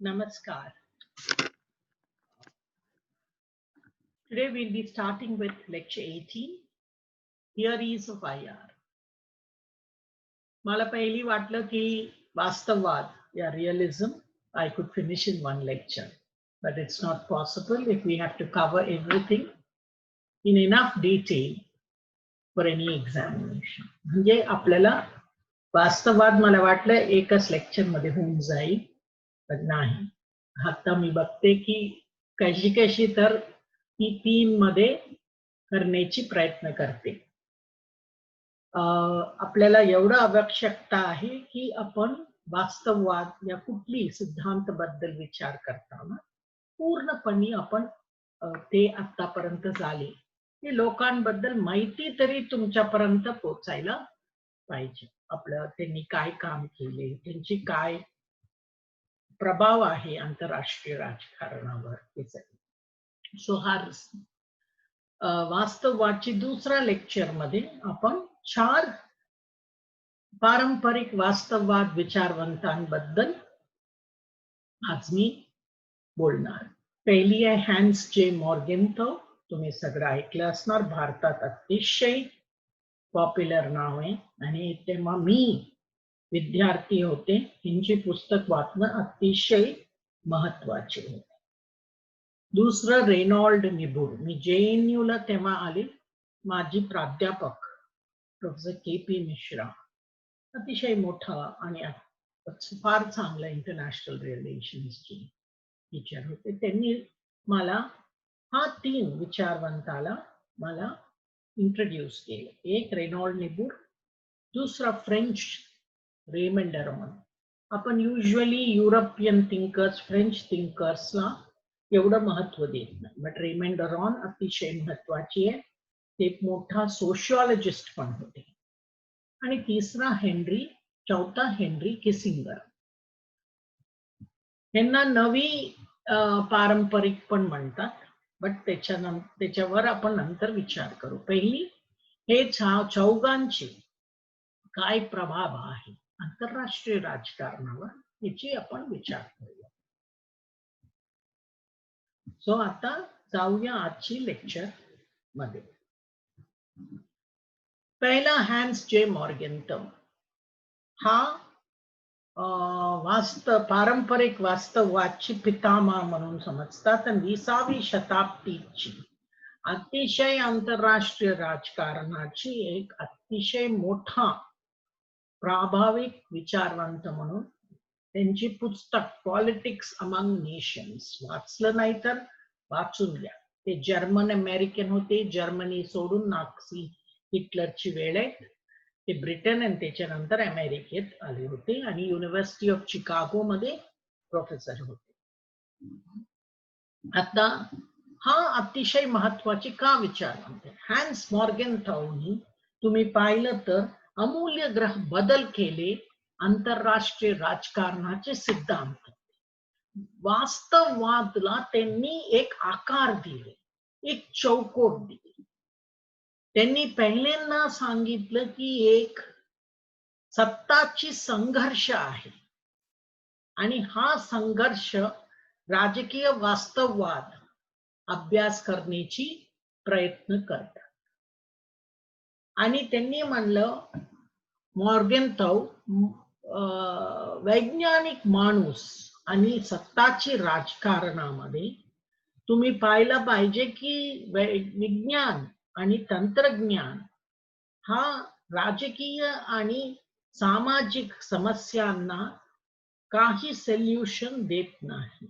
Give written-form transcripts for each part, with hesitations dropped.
Namaskar. Today we'll be starting with lecture 18, Theories of IR. मला पहिली वाटलं की वास्तववाद या realism I could finish in one lecture, but it's not possible if we have to cover everything in enough detail for any examination. म्हणजे आपल्याला वास्तववाद मला वाटलं एकच लेक्चर मध्ये होऊन जाईल, पण नाही. आता मी बघते की कशी कशी तर ती 3 मध्ये करण्याची प्रयत्न करते. आपल्याला एवढं आवश्यकता आहे की आपण वास्तववाद या कुठली सिद्धांत बद्दल विचार करताना पूर्णपणे आपण ते आतापर्यंत झाले ते लोकांबद्दल माहिती तरी तुमच्यापर्यंत पोहोचायला पाहिजे. आपलं त्यांनी काय काम केले, त्यांची काय प्रभाव आहे आंतरराष्ट्रीय राजकारणावर. सो हा वास्तववादची दुसऱ्या लेक्चर मध्ये आपण 4 पारंपरिक वास्तववाद विचारवंतांबद्दल आज मी बोलणार. पहिली आहे हॅन्स जे मॉर्गेन्थौ. तुम्ही सगळं ऐकलं असणार. भारतात अतिशय पॉप्युलर नाव आहे आणि तेव्हा मी विद्यार्थी होते, त्यांची पुस्तक वाचणं अतिशय महत्वाचे होते. दुसरं रेनॉल्ड निबूर. मी JNU ला तेव्हा आले. माझी प्राध्यापक प्रोफेसर KP मिश्रा अतिशय मोठा आणि फार चांगला इंटरनॅशनल रिलेशन्सची टीचर होते. त्यांनी मला हा 3 विचारवंताला मला इंट्रोड्यूस केले. एक रेनॉल्ड निबूर, दुसरा फ्रेंच रेमंड अरॉन. आपण युजली युरोपियन थिंकर्स, फ्रेंच थिंकर्सला एवढं महत्व देत नाही, बट रेमंड अरॉन अतिशय महत्वाची आहे. ते एक मोठा सोशियोलॉजिस्ट पण होते. आणि तिसरा चौथा हेनरी किसिंगर. यांना नवी पारंपरिक पण म्हणतात, बट त्याच्यावर आपण नंतर विचार करू. पहिली हे चौघांचे काय प्रभाव आहे आंतरराष्ट्रीय राजकारणावर याची आपण विचार करूया. सो आता जाऊया आजची लेक्चर मध्ये. पहिला हॅन्स जे मॉर्गेन्थौ. हा पारंपरिक वास्तववादची पितामह म्हणून समजतात आणि 20वी शताब्दीची अतिशय आंतरराष्ट्रीय राजकारणाची एक अतिशय मोठा प्रभाविक विचारवंत म्हणून त्यांची पुस्तक पॉलिटिक्स अमंग नेशन्स वाचलं नाही तर वाचून घ्या. ते जर्मन अमेरिकन होते. जर्मनी सोडून नाझी हिटलरची वेळ आहे. ते ब्रिटन आणि त्याच्यानंतर अमेरिकेत आले होते आणि युनिव्हर्सिटी ऑफ चिकागो मध्ये प्रोफेसर होते. आता हा अतिशय महत्वाचे का विचारवंत. हॅन्स मॉर्गेन्थौनी तुम्ही पाहिलं तर अमूल्य ग्रह बदल केले आंतरराष्ट्रीय राजकारणाचे सिद्धांत. वास्तववादला त्यांनी एक आकार दिले, एक चौकोट दिले. त्यांनी पहिल्यांदा सांगितलं की एक सत्ताची संघर्ष आहे आणि हा संघर्ष राजकीय वास्तववाद अभ्यास करण्याची प्रयत्न करतात. आणि त्यांनी म्हणलं मॉर्गेन्थौ वैज्ञानिक माणूस आणि सत्ताची राजकारणामध्ये तुम्ही पाहिलं पाहिजे की विज्ञान आणि तंत्रज्ञान हा राजकीय आणि सामाजिक समस्यांना काही सोल्युशन देत नाही.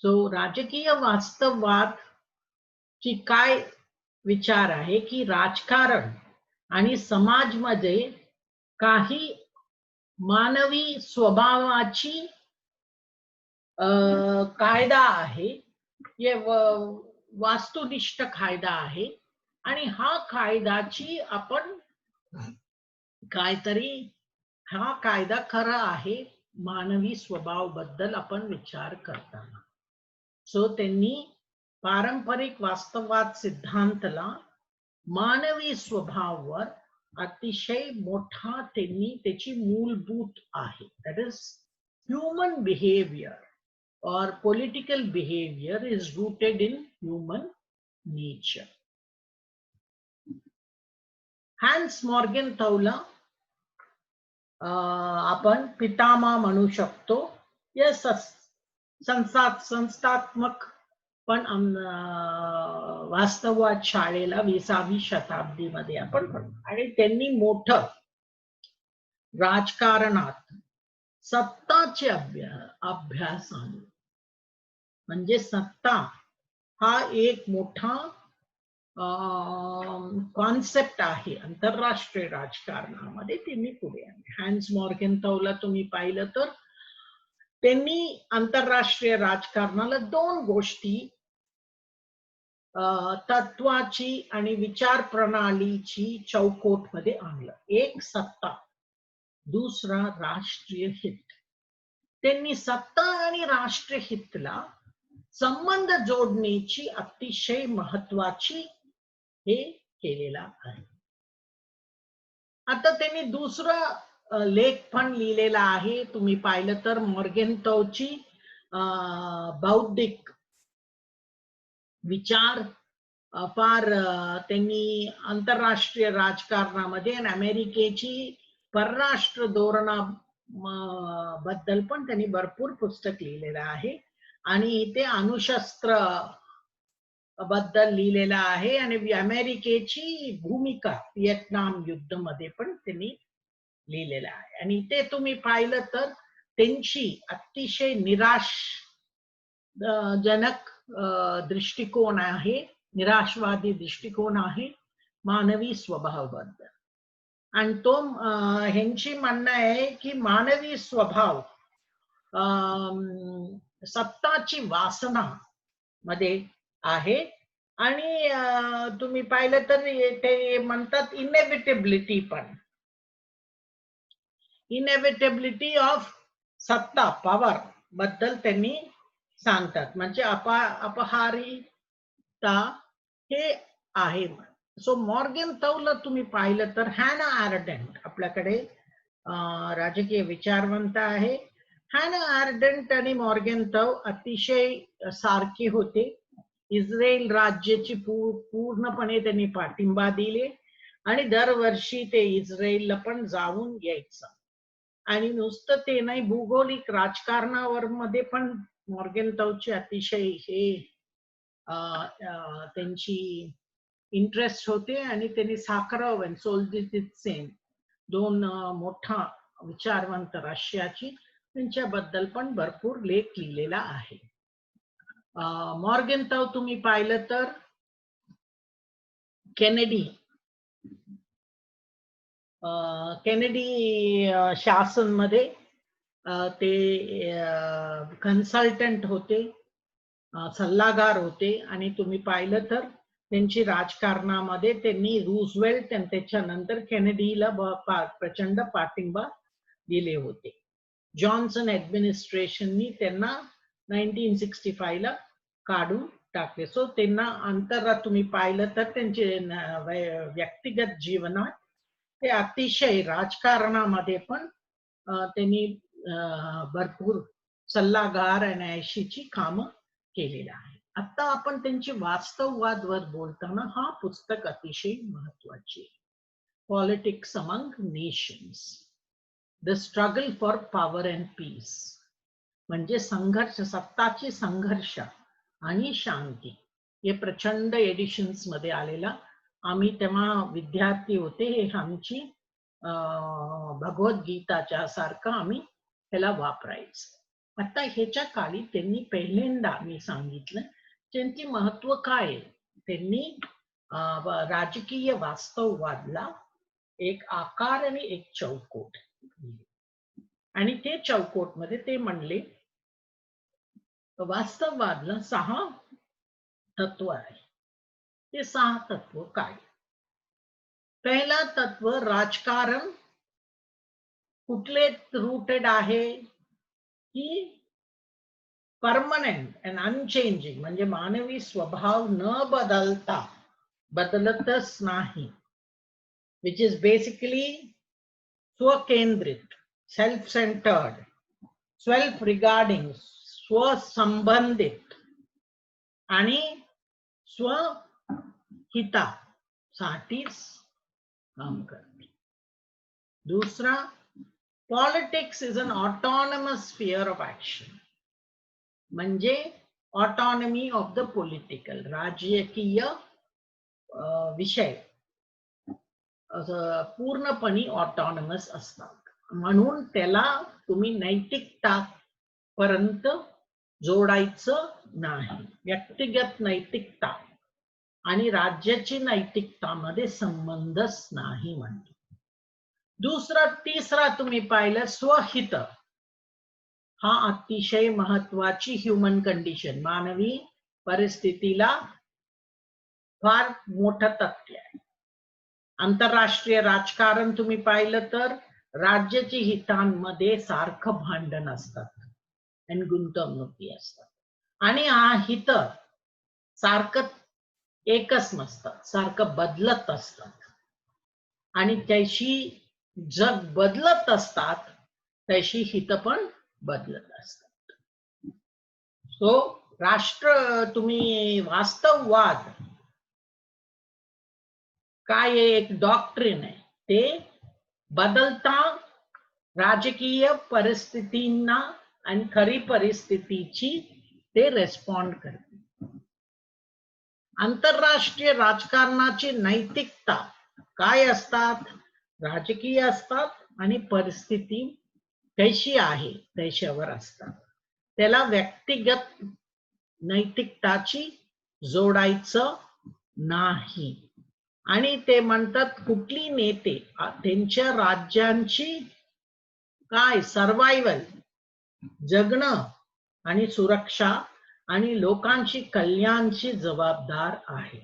सो राजकीय वास्तववाद ची काय विचार आहे की राजकारण आणि समाजमध्ये काही मानवी स्वभावाची कायदा आहे, हे वास्तुनिष्ठ कायदा आहे आणि हा कायदाची आपण काहीतरी हा कायदा खरा आहे मानवी स्वभाव बद्दल आपण विचार करताना. सो त्यांनी पारंपरिक वास्तववाद सिद्धांतला मानवी स्वभावावर अतिशय मोठा त्यांनी त्याची मूलभूत आहे. That is human behaviour or political behavior is rooted in human nature. Hans मॉर्गेनथौला आपण पितामह म्हणू शकतो. या संस्थात्मक पण वास्तवात शाळेला 20वी शताब्दीमध्ये आपण आणि त्यांनी मोठं राजकारणात सत्ताचे अभ्यास आणले. म्हणजे सत्ता हा एक मोठा कॉन्सेप्ट आहे आंतरराष्ट्रीय राजकारणामध्ये. त्यांनी पुढे आणले. हॅन्स मॉर्गेनथौला तुम्ही पाहिलं तर त्यांनी आंतरराष्ट्रीय राजकारणाला 2 गोष्टी तत्वाची आणि विचार प्रणालीची चौकट मध्ये आणलं. एक सत्ता, दुसरा राष्ट्रीय हित. त्यांनी सत्ता आणि राष्ट्रीय हितला संबंध जोडण्याची अतिशय महत्वाची हे केलेला आहे. आता त्यांनी दुसरा लेख पण लिहिलेला आहे. तुम्ही पाहिलं तर मॉर्गेनथौची बौद्धिक विचार फार त्यांनी आंतरराष्ट्रीय राजकारणामध्ये आणि अमेरिकेची परराष्ट्र धोरणा बद्दल पण त्यांनी भरपूर पुस्तक लिहिलेलं आहे. आणि ते अणुशस्त्र बद्दल लिहिलेला आहे आणि अमेरिकेची भूमिका व्हिएतनाम युद्धामध्ये पण त्यांनी लिहिलेलं आहे. आणि ते तुम्ही पाहिलं तर त्यांची अतिशय निराशजनक दृष्टिकोन आहे, निराशवादी दृष्टिकोन आहे मानवी स्वभावाबद्दल. आणि तो ह्यांची म्हणणं आहे की मानवी स्वभाव सत्ताची वासना मध्ये आहे. आणि तुम्ही पाहिलं तर ते म्हणतात इनएव्हिटेबिलिटी पण, इनएव्हिटेबिलिटी ऑफ सत्ता, पॉवर बद्दल त्यांनी सांगतात. म्हणजे अपहारीता हे आहे. सो मॉर्गेनथौला तुम्ही पाहिलं तर हॅना आरडेंट आपल्याकडे राजकीय विचारवंत आहे. हॅना आरडेंट आणि मॉर्गेनथौ अतिशय सारखे होते. इस्रायल राज्याची पूर्णपणे त्यांनी पाठिंबा दिले आणि दरवर्षी ते इस्रायलला पण जाऊन यायचं. आणि नुसतं ते नाही, भूगोलिक राजकारणावर मध्ये पण मॉर्गेनथौचे अतिशय हे त्यांची इंटरेस्ट होते. आणि त्यांनी साखरोव आणि सोल्जिनित्सिन 2 मोठा विचारवंत रशियाची, त्यांच्याबद्दल पण भरपूर लेख लिहिलेला आहे. मॉर्गेनथौ तुम्ही पाहिलं तर केनेडी शासनमध्ये ते कन्सल्टंट होते, सल्लागार होते. आणि तुम्ही पाहिलं तर त्यांची राजकारणामध्ये त्यांनी रूझवेल्ट आणि त्याच्यानंतर केनेडीला प्रचंड पाठिंबा दिले होते. जॉन्सन ऍडमिनिस्ट्रेशननी त्यांना 1965 ला काढून टाकले. सो त्यांना तुम्ही पाहिलं तर त्यांचे व्यक्तिगत जीवनात ते अतिशय राजकारणामध्ये पण त्यांनी भरपूर सल्लागार आणि ऐशीची कामं केलेलं आहे. आता आपण त्यांची वास्तववादवर बोलताना हा पुस्तक अतिशय महत्वाचे. Politics among nations, the struggle for power and peace. म्हणजे संघर्ष, सत्ताची संघर्ष आणि शांती. हे प्रचंड एडिशन्स मध्ये आलेला. आम्ही तेव्हा विद्यार्थी होते. हे आमची भगवद्गीताच्या सारखं आम्ही त्याला वापरायचं. आता ह्याच्या काळी त्यांनी पहिल्यांदा मी सांगितलं त्यांची महत्व काय. त्यांनी राजकीय वास्तववादला एक आकार आणि एक चौकोट, आणि ते चौकोट मध्ये ते म्हणले वास्तववादला 6 तत्व आहे. ते 6 तत्व काय. पहिला तत्व, राजकारण कुठले रूटेड आहे की परमनंट अँड अनचेंजिंग, म्हणजे मानवी स्वभाव न बदलतच नाही. विच इज बेसिकली स्वकेंद्रित, सेल्फ सेंटर्ड, सेल्फ रिगार्डिंग, स्वसंबंधित आणि स्वहितासाठीच काम करते. दूसरा, politics is an autonomous sphere of action, म्हणजे ऑटोनॉमी ऑफ द पॉलिटिकल, राजकीय विषय पूर्णपणे ऑटोनॉमस असतात. म्हणून त्याला तुम्ही नैतिकता पर्यंत जोडायचं नाही. व्यक्तिगत नैतिकता आणि राज्याची नैतिकतामध्ये संबंधच नाही म्हणतो. दुसरा, तिसरा तुम्ही पाहिलं स्वहित, हा अतिशय महत्वाची ह्युमन कंडिशन, मानवी परिस्थितीला फार मोठं तथ्य आहे. आंतरराष्ट्रीय राजकारण तुम्ही पाहिलं तर राज्याची हितांमध्ये सारखं भांडण असतात आणि गुंतवणुकी असतात, आणि हा हित सारखं एकच नसतात, सारखं बदलत असतात, आणि त्याशी जग बदलत असतात तशी हित पण बदलत असतात. सो राष्ट्र तुम्ही वास्तववाद काय एक डॉक्ट्रिन आहे, ते बदलता राजकीय परिस्थितींना आणि खरी परिस्थितीची ते रिस्पॉन्ड करते. आंतरराष्ट्रीय राजकारणाची नैतिकता काय असतात, राजकीय असतात आणि परिस्थिती कशी आहे त्याच्यावर असतात. त्याला व्यक्तिगत नैतिकताची जोडायचं नाही. आणि ते म्हणतात कुठली नेते त्यांच्या राज्यांची काय सर्वायवल, जगणं आणि सुरक्षा आणि लोकांची कल्याणची जबाबदार आहे.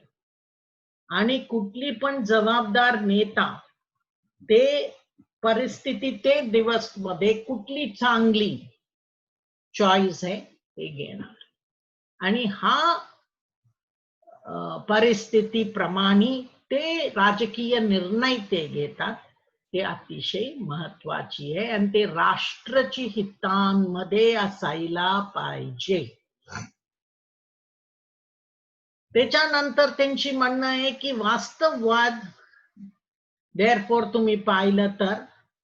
आणि कुठली पण जबाबदार नेता ते परिस्थिती ते दिवस मध्ये कुठली चांगली चॉईस आहे ते घेणार, आणि हा परिस्थितीप्रमाणे ते राजकीय निर्णय ते घेतात. ते अतिशय महत्वाची आहे आणि ते राष्ट्राची हितांमध्ये असायला पाहिजे. त्याच्यानंतर त्यांची म्हणणं आहे की वास्तववाद, देअरफॉर तुम्ही पाहिलं तर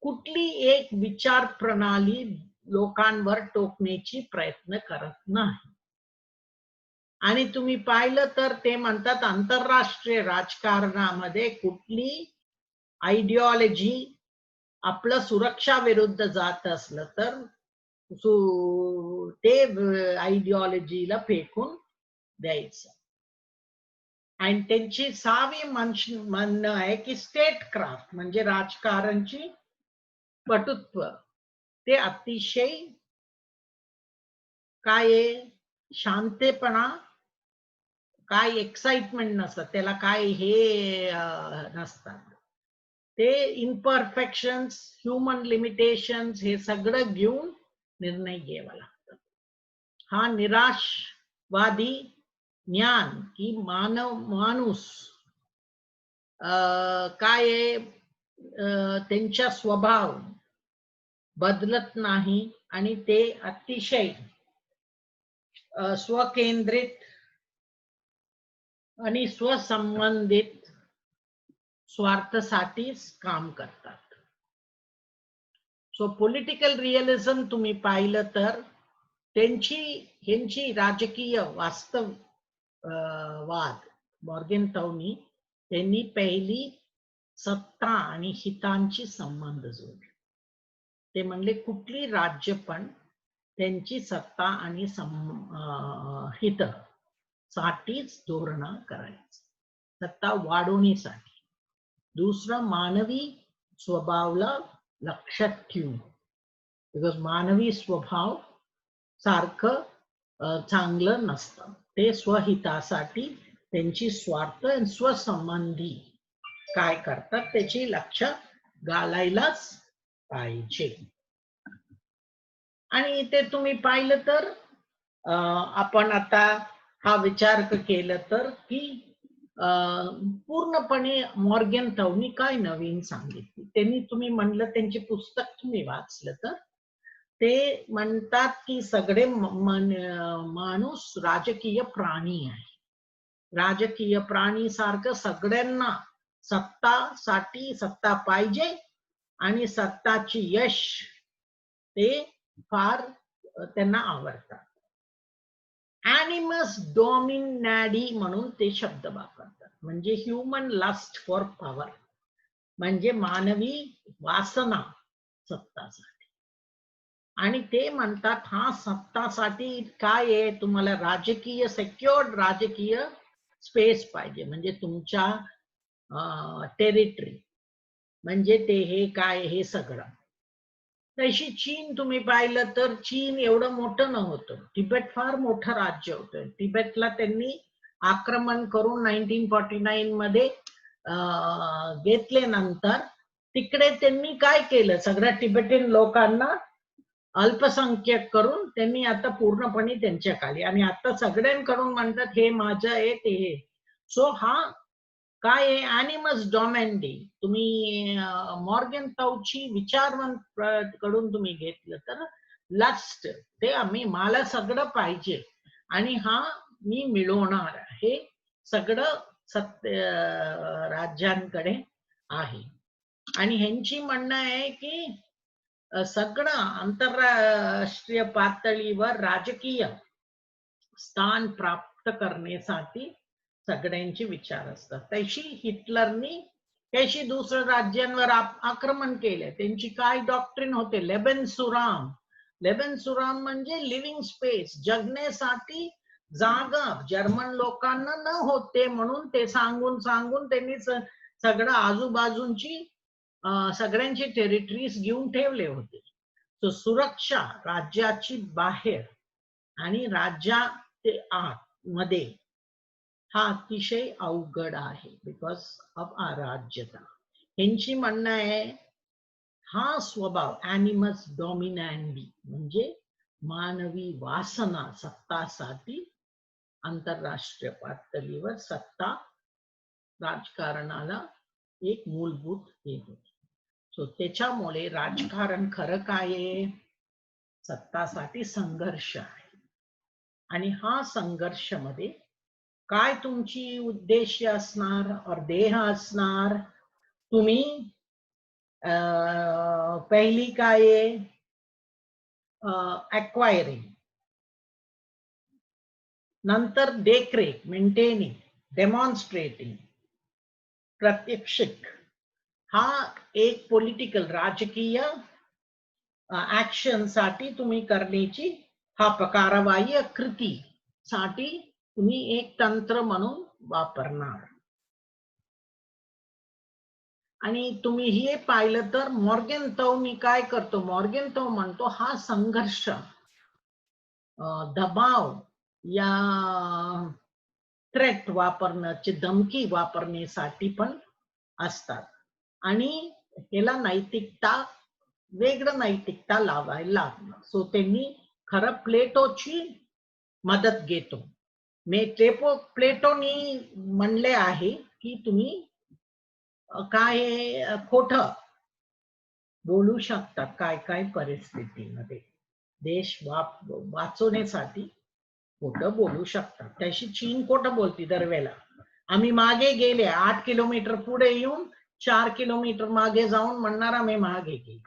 कुठली एक विचार प्रणाली लोकांवर टोकण्याची प्रयत्न करत नाही. आणि तुम्ही पाहिलं तर ते म्हणतात आंतरराष्ट्रीय राजकारणामध्ये कुठली आयडिओलॉजी आपलं सुरक्षा विरुद्ध जात असलं तर ते आयडिओलॉजीला फेकून द्यायचं. आणि त्यांची 6वी म्हणणं आहे की स्टेट क्राफ्ट म्हणजे राजकारणची पटुत्व, ते अतिशय काय शांतपणा, काय एक्साइटमेंट नसतं त्याला, काय हे नसतात. ते इम्परफेक्शन्स, ह्युमन लिमिटेशन्स हे सगळं घेऊन निर्णय घ्यावा लागतात. हा निराशवादी ज्ञान की माणूस काय त्यांचा स्वभाव बदलत नाही आणि ते अतिशय स्वकेंद्रित आणि स्वसंबंधित स्वार्थासाठीच काम करतात. सो पॉलिटिकल रिअलिझम तुम्ही पाहिलं तर ह्यांची राजकीय वास्तववाद मॉर्गनथॉनी त्यांनी पहिली सत्ता आणि हितांची संबंध जोडले. ते म्हणले कुठली राज्य पण त्यांची सत्ता आणि हित साठीच धोरण करायचं, सत्ता वाढवण्यासाठी. दुसरं, मानवी स्वभावाला लक्षात ठेवून, बिकॉज मानवी स्वभाव सारखं चांगलं नसतं. ते स्वहितासाठी त्यांची स्वार्थ आणि स्वसंबंधी काय करतात त्याची लक्ष घालायलाच पाहिजे. आणि ते तुम्ही पाहिलं तर आपण आता हा विचार केलं तर की पूर्णपणे मॉर्गनथॉनी काय नवीन सांगितले. त्यांनी तुम्ही म्हणलं त्यांचे पुस्तक तुम्ही वाचलं तर ते म्हणतात की सगळे माणूस राजकीय प्राणी आहे. राजकीय प्राणी सारखं सगळ्यांना सत्तासाठी सत्ता पाहिजे आणि सत्ताची यश ते फार त्यांना आवडतात. ॲनिमस डॉमिनॅडी म्हणून ते शब्द वापरतात. म्हणजे ह्युमन लस्ट फॉर पॉवर, म्हणजे मानवी वासना सत्तासाठी. आणि ते म्हणतात हा सत्तासाठी काय आहे, तुम्हाला राजकीय सेक्युअर्ड राजकीय स्पेस पाहिजे, म्हणजे तुमच्या टेरिटरी, म्हणजे ते हे काय हे सगळं. तशी चीन तुम्ही पाहिलं तर चीन एवढं मोठं नव्हतं. तिबेट फार मोठं राज्य होतं. तिबेटला त्यांनी आक्रमण करून 1949 मध्ये घेतल्यानंतर तिकडे त्यांनी काय केलं, सगळ्या तिबेटियन लोकांना अल्पसंख्यक करून त्यांनी आता पूर्णपणे त्यांच्या खाली, आणि आता सगळ्यांकडून म्हणतात हे माझं आहे ते हे. सो हा काय आहे, ॲनिमस डॉमेंडी. तुम्ही मॉर्गन ताऊची विचारवंत कडून तुम्ही घेतलं तर लस्ट, ते आम्ही मला सगळं पाहिजे आणि हा मी मिळवणार, हे सगळं सत्य राज्यांकडे आहे. आणि ह्यांची म्हणणं आहे की सगळं आंतरराष्ट्रीय पातळीवर राजकीय स्थान प्राप्त करण्यासाठी सगळ्यांचे विचार असतात. तशी हिटलरनी कशी दुसऱ्या राज्यांवर आक्रमण केले, त्यांची काय डॉक्ट्रिन होते, लेबेनसुराम. लेबेनसुराम म्हणजे लिव्हिंग स्पेस, जगण्यासाठी जागा जर्मन लोकांना न होते म्हणून ते सांगून सांगून त्यांनी सगळं आजूबाजूंची सगळ्यांची टेरिटरीज घेऊन ठेवले होते. तो सुरक्षा राज्याची बाहेर आणि राज्याचे आत मध्ये हा अतिशय अवघड आहे, बिकॉज ऑफ अराज्यता. ह्यांची म्हणणं आहे हा स्वभाव ॲनिमस डॉमिनॅन्डी, म्हणजे मानवी वासना सत्तासाठी आंतरराष्ट्रीय पातळीवर सत्ता राजकारणाला एक मूलभूत हे होते. सो त्याच्यामुळे राजकारण खरं काय आहे, सत्तासाठी संघर्ष आहे. आणि हा संघर्ष मध्ये काय तुमची उद्देश असणार और देह असणार, तुम्ही पहिली काय अक्वायरिंग, नंतर देखरेख मेंटेनिंग, डेमॉन्स्ट्रेटिंग, प्रत्यक्षिक, हा एक पॉलिटिकल राजकीय ऍक्शन साठी तुम्ही करण्याची हा कारवाई कृती साठी तुम्ही एक तंत्र म्हणून वापरणार. आणि तुम्ही हे पाहिलं तर मॉर्गन ताऊ मी काय करतो, मॉर्गन ताऊ म्हणतो हा संघर्ष दबाव या थ्रेट वापरण्याची धमकी वापरण्यासाठी पण असतात, आणि याला नैतिकता वेगळं नैतिकता लावायला लागणार. सो त्यांनी खरं प्लेटोची मदत घेतो. प्लेटोनी म्हणले आहे की तुम्ही काय खोटं बोलू शकता काय काय परिस्थितीमध्ये, देश वाचवण्यासाठी खोटं बोलू शकतात. त्याशी चीन खोटं बोलती दरवेळेला. आम्ही मागे गेले 8 किलोमीटर पुढे येऊन 4 किलोमीटर मागे जाऊन म्हणणार आम्ही मागे गेले.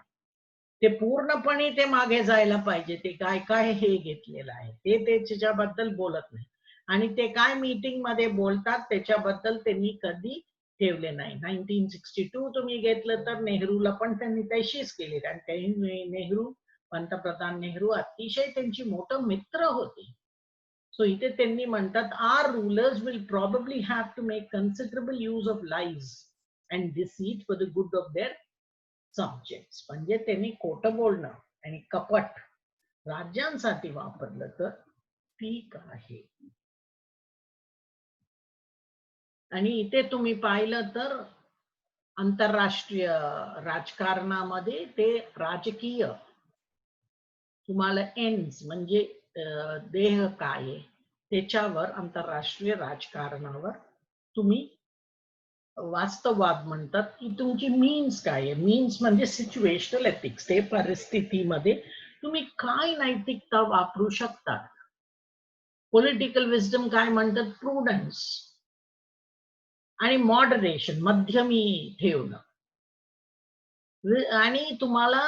ते पूर्णपणे ते मागे जायला पाहिजे. ते काय काय हे घेतलेलं आहे ते त्याच्याबद्दल बोलत नाही, आणि ते काय मीटिंग मध्ये बोलतात त्याच्याबद्दल त्यांनी कधी ठेवले नाही. 1962 तुम्ही घेतलं तर नेहरूला पण त्यांनी तशीच केली, कारण काही नेहरू पंतप्रधान नेहरू अतिशय त्यांची मोठं मित्र होते. सो इथे त्यांनी म्हणतात our rulers will probably have to make considerable use of lies and deceit for the good of their subjects. म्हणजे त्यांनी खोटं बोलणं आणि कपट राज्यांसाठी वापरलं तर ठीक आहे. आणि इथे तुम्ही पाहिलं तर आंतरराष्ट्रीय राजकारणामध्ये ते राजकीय तुम्हाला एंड्स म्हणजे देह काय त्याच्यावर आंतरराष्ट्रीय राजकारणावर तुम्ही वास्तववाद म्हणतात की तुमची मीन्स काय आहे. मीन्स म्हणजे सिच्युएशनल एथिक्स, ते परिस्थितीमध्ये तुम्ही काय नैतिकता वापरू शकता. पॉलिटिकल विजडम काय म्हणतात, प्रुडन्स आणि मॉडरेशन, मध्यमी ठेवणं. आणि तुम्हाला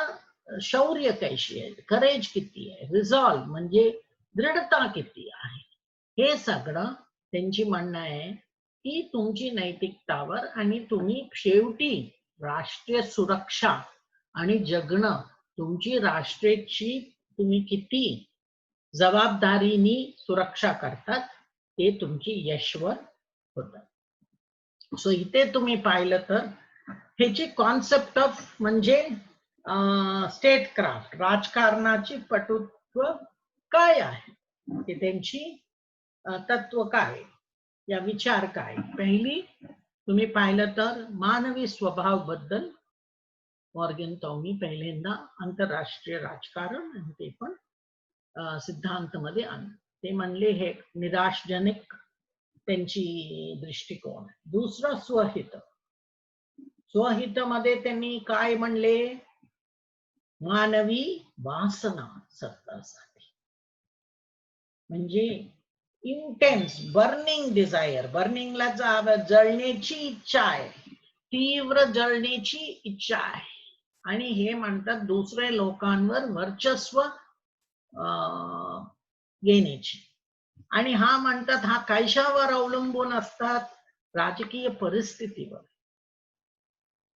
शौर्य कशी आहे, करेज किती आहे, रिझॉल्व म्हणजे दृढता किती आहे, हे सगळं त्यांची म्हणणं आहे की तुमची नैतिकतावर. आणि तुम्ही शेवटी राष्ट्रीय सुरक्षा आणि जगणं, तुमची राष्ट्राची तुम्ही किती जबाबदारीने सुरक्षा करतात ते तुमची यशवर होतं. सो इथे तुम्ही पाहिलं तर ह्याची कॉन्सेप्ट ऑफ म्हणजे स्टेट क्राफ्ट, राजकारणाची पटुत्व काय आहे, की त्यांची तत्व काय, या विचार काय. पहिली तुम्ही पाहिलं तर मानवी स्वभाव बद्दल मॉर्गनथॉनी पहिल्यांदा आंतरराष्ट्रीय राजकारण आणि ते पण सिद्धांत मध्ये आणलं. ते म्हणले हे निराशजनक त्यांची दृष्टिकोन. दुसरं स्वहित. स्वहित मध्ये त्यांनी काय म्हणले, मानवी वासना सत्तासाठी, म्हणजे इंटेन्स बर्निंग डिझायर, बर्निंगला जळण्याची इच्छा आहे, तीव्र जळण्याची इच्छा आहे. आणि हे म्हणतात दुसऱ्या लोकांवर वर्चस्व घेण्याची. आणि हा म्हणतात हा कशावर अवलंबून असतात, राजकीय परिस्थितीवर.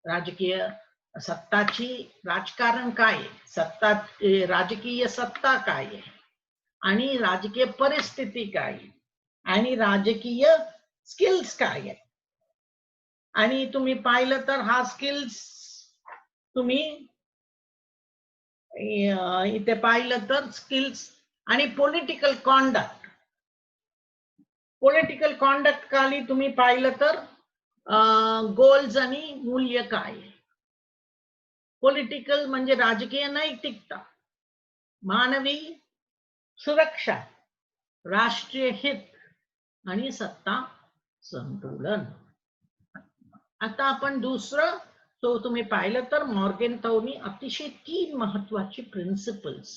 राजकीय सत्ताची, राजकारण काय आहे, सत्ता, राजकीय सत्ता काय आहे, आणि राजकीय परिस्थिती काय आहे, आणि राजकीय स्किल्स काय आहे. आणि तुम्ही पाहिलं तर हा स्किल्स तुम्ही इथे पाहिलं तर स्किल्स आणि पॉलिटिकल कॉन्डक्ट. पॉलिटिकल कॉन्डक्ट खाली तुम्ही पाहिलं तर गोल्स आणि मूल्य काय. पॉलिटिकल म्हणजे राजकीय नैतिकता, मानवी सुरक्षा, राष्ट्रीय हित आणि सत्ता संतुलन. आता आपण दुसरं तो तुम्ही पाहिलं तर मॉर्गनथॉनी अतिशय 3 महत्वाची प्रिन्सिपल्स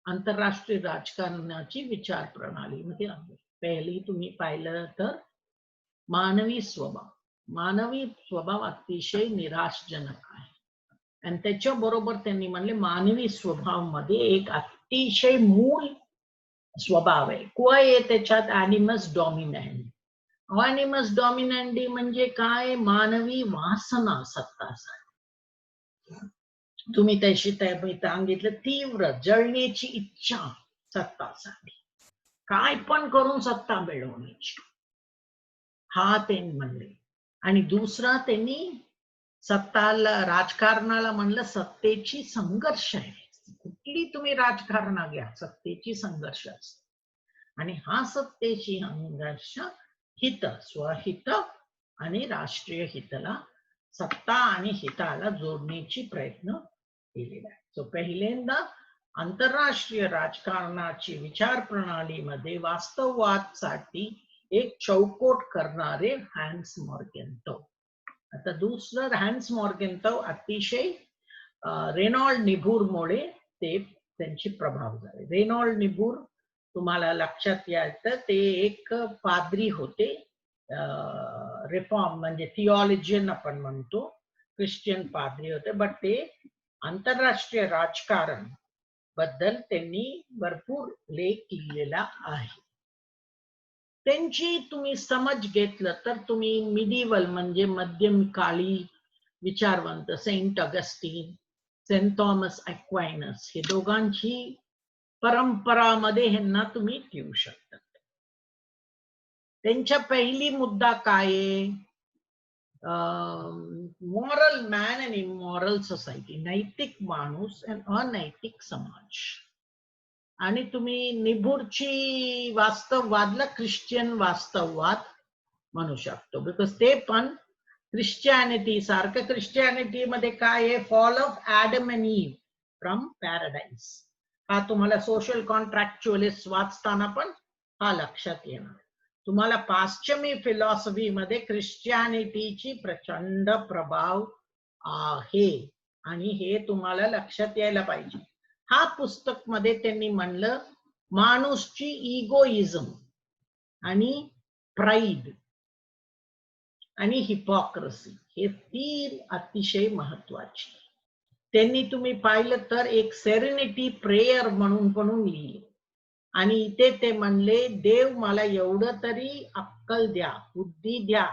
आंतरराष्ट्रीय राजकारणाची विचार प्रणालीमध्ये आणली. पहिली तुम्ही पाहिलं तर मानवी स्वभाव. मानवी स्वभाव अतिशय निराशजनक आहे, आणि त्याच्याबरोबर त्यांनी म्हणले मानवी स्वभाव मध्ये एक अतिशय मूळ स्वभाव आहे, काय आहे त्याच्यात, ॲनिमस डॉमिनंट. ॲनिमस डॉमिनंटी म्हणजे काय, मानवी वासना सत्तासाठी. तुम्ही त्याशी सांगितलं तीव्र जळण्याची इच्छा सत्तासाठी, काय पण करून सत्ता मिळवण्याची, हा त्यांनी म्हणले. आणि दुसरा त्यांनी सत्ताला, राजकारणाला म्हणलं सत्तेची संघर्ष आहे. कुठली तुम्ही राजकारण घ्या, सत्तेची संघर्ष असते. आणि हा सत्तेची संघर्ष हित, स्वहित आणि राष्ट्रीय हितला, सत्ता आणि हिताला जोडण्याची प्रयत्न केलेला आहे. सो पहिल्यांदा आंतरराष्ट्रीय राजकारणाची विचार प्रणालीमध्ये वास्तववादसाठी एक चौकट करणारे हॅन्स मॉर्गनथॉ. आता दुसरं हॅन्स मॉर्गनथॉ अतिशय रेनॉल्ड निबूरमुळे ते त्यांची प्रभाव झाले. रेनॉल्ड निबूर तुम्हाला लक्षात यायचं, ते एक पाद्री होते, रिफॉर्म म्हणजे थिओलॉजियन आपण म्हणतो, ख्रिश्चन पाद्री होते. बट ते आंतरराष्ट्रीय राजकारण बद्दल त्यांनी भरपूर लेख लिहिलेला आहे. त्यांची तुम्ही समज घेतलं तर तुम्ही मिडिवल म्हणजे मध्यमकाली विचारवंत सेंट ऑगस्टीन, सेंट थॉमस ॲक्वाइनस, हे दोघांची परंपरामध्ये ह्यांना तुम्ही ठेवू शकता. त्यांच्या पहिली मुद्दा काय आहे, moral man and immoral society, नैतिक माणूस आणि अनैतिक समाज. आणि तुम्ही निबूरची वास्तववादला ख्रिश्चन वास्तववाद म्हणू शकतो, बिकॉज ते पण ख्रिश्चॅनिटी सारखं, ख्रिश्चॅनिटी मध्ये काय आहे, fall of Adam and eve from Paradise. हा तुम्हाला सोशल कॉन्ट्रॅक्च्युअलिस्ट वाचताना पण हा लक्षात येणार. तुम्हाला पाश्चिमी फिलॉसॉफी मध्ये ख्रिश्चॅनिटीची प्रचंड प्रभाव आहे, आणि हे तुम्हाला लक्षात यायला पाहिजे. हा पुस्तक मध्ये त्यांनी म्हणलं माणूसची इगोइझम आणि प्राईड आणि हिपोक्रेसी हे 3 अतिशय महत्वाचे. त्यांनी तुम्ही पाहिलं तर एक सेरेनिटी प्रेयर म्हणून लिहिले आणि इथे ते म्हणले देव मला एवढं तरी अक्कल द्या, बुद्धी द्या